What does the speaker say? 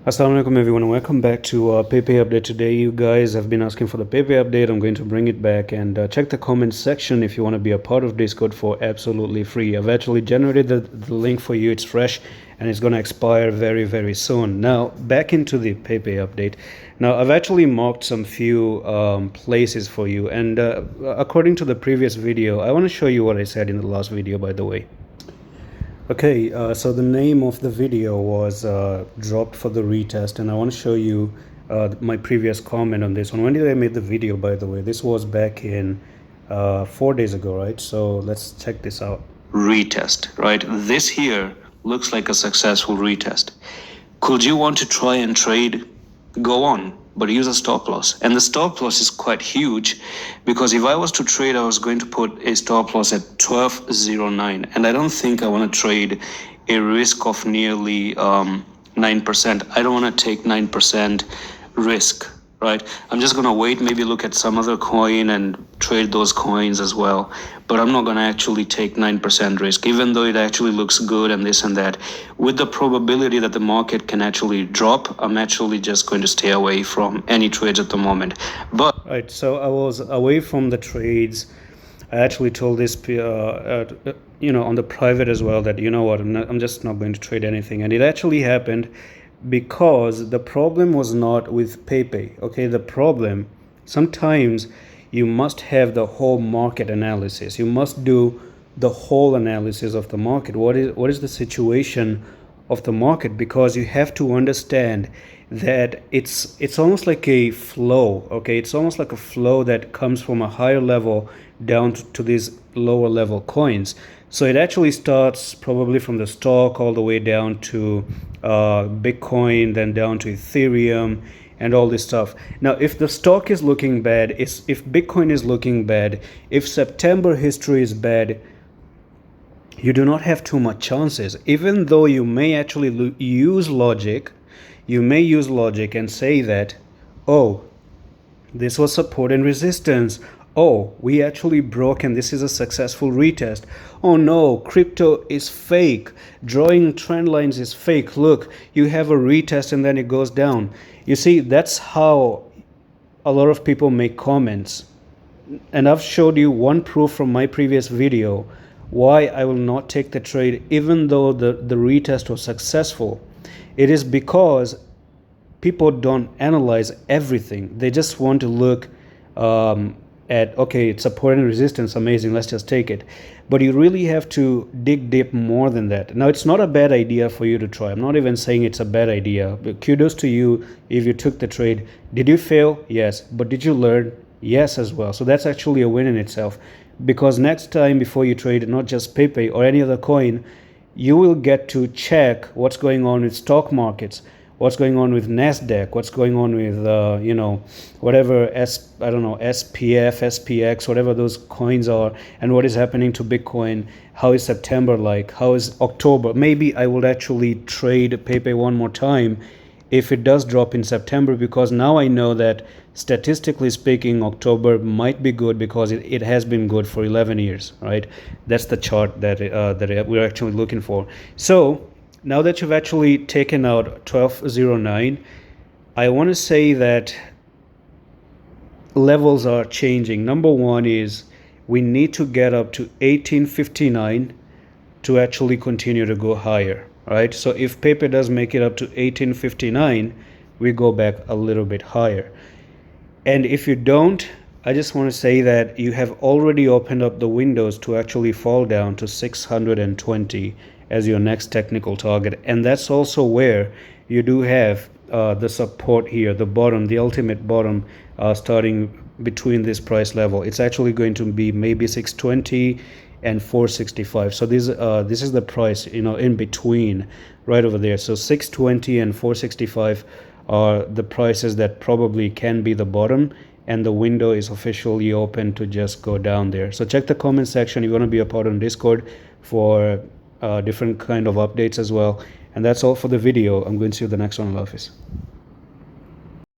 Assalamu alaikum everyone, and welcome back to PEIPEI update. Today you guys have been asking for the PEIPEI update. I'm going to bring it back, and check the comment section if you want to be a part of Discord for absolutely free. I've actually generated the link for you. It's fresh and it's going to expire very soon. Now back into the PEIPEI update. Now I've actually marked some few places for you, and according to the previous video, I want to show you what I said in the last video, by the way. Okay, so the name of the video was dropped for the retest, and I want to show you my previous comment on this one. When did I make the video, by the way? This was back in 4 days ago, right? So let's check this out. Retest, right? This here looks like a successful retest. Could you want to try and trade? Go on, but use a stop loss. And the stop loss is quite huge, because if I was to trade, I was going to put a stop loss at 12.09, and I don't think I want to trade a risk of nearly 9%. I don't want to take 9% risk, right? I'm just going to wait, maybe look at some other coin and trade those coins as well, but I'm not going to actually take 9% risk, even though it actually looks good and this and that. With the probability that the market can actually drop, I'm actually just going to stay away from any trades at the moment. But right, so I was away from the trades. I actually told this on the private as well, that I'm just not going to trade anything, and it actually happened, because the problem was not with PEIPEI. Okay, the problem, sometimes you must have the whole market analysis. You must do the whole analysis of the market. What is the situation of the market? Because you have to understand that it's almost like a flow. Okay, it's almost like a flow that comes from a higher level down to these lower level coins. So it actually starts probably from the stock all the way down to Bitcoin, then down to Ethereum and all this stuff. Now, if the stock is looking bad, if Bitcoin is looking bad, if September history is bad, you do not have too much chances. Even though you may actually use logic, and say that, oh, this was support and resistance. Oh, we actually broke and this is a successful retest. Oh no, crypto is fake. Drawing trend lines is fake. Look, you have a retest and then it goes down. You see, that's how a lot of people make comments. And I've showed you one proof from my previous video why I will not take the trade even though the retest was successful. It is because people don't analyze everything. They just want to look at, okay, it's support and resistance, amazing, let's just take it. But you really have to dig deep more than that. Now, it's not a bad idea for you to try. I'm not even saying it's a bad idea, but kudos to you if you took the trade. Did you fail? Yes. But did you learn? Yes as well. So that's actually a win in itself, because next time before you trade, not just PEIPEI or any other coin, you will get to check what's going on with stock markets, what's going on with Nasdaq, what's going on with whatever SPF, SPX, whatever those coins are, and what is happening to Bitcoin. How is September like? How is October? Maybe I will actually trade PEIPEI one more time if it does drop in September, because now I know that statistically speaking, October might be good, because it has been good for 11 years, right? That's the chart that we're actually looking for. So now that you've actually taken out 12.09, I want to say that levels are changing. Number one is we need to get up to 1859 to actually continue to go higher, right? So if PEIPEI does make it up to 1859, we go back a little bit higher. And if you don't, I just want to say that you have already opened up the windows to actually fall down to 620 as your next technical target. And that's also where you do have the support here, the bottom, the ultimate bottom, starting between this price level. It's actually going to be maybe 620 and 465. So this is the price, in between, right over there. So 620 and 465 are the prices that probably can be the bottom, and the window is officially open to just go down there. So check the comment section. You want to be a part of Discord for different kind of updates as well. And that's all for the video. I'm going to see you in the next one. Allah Hafiz.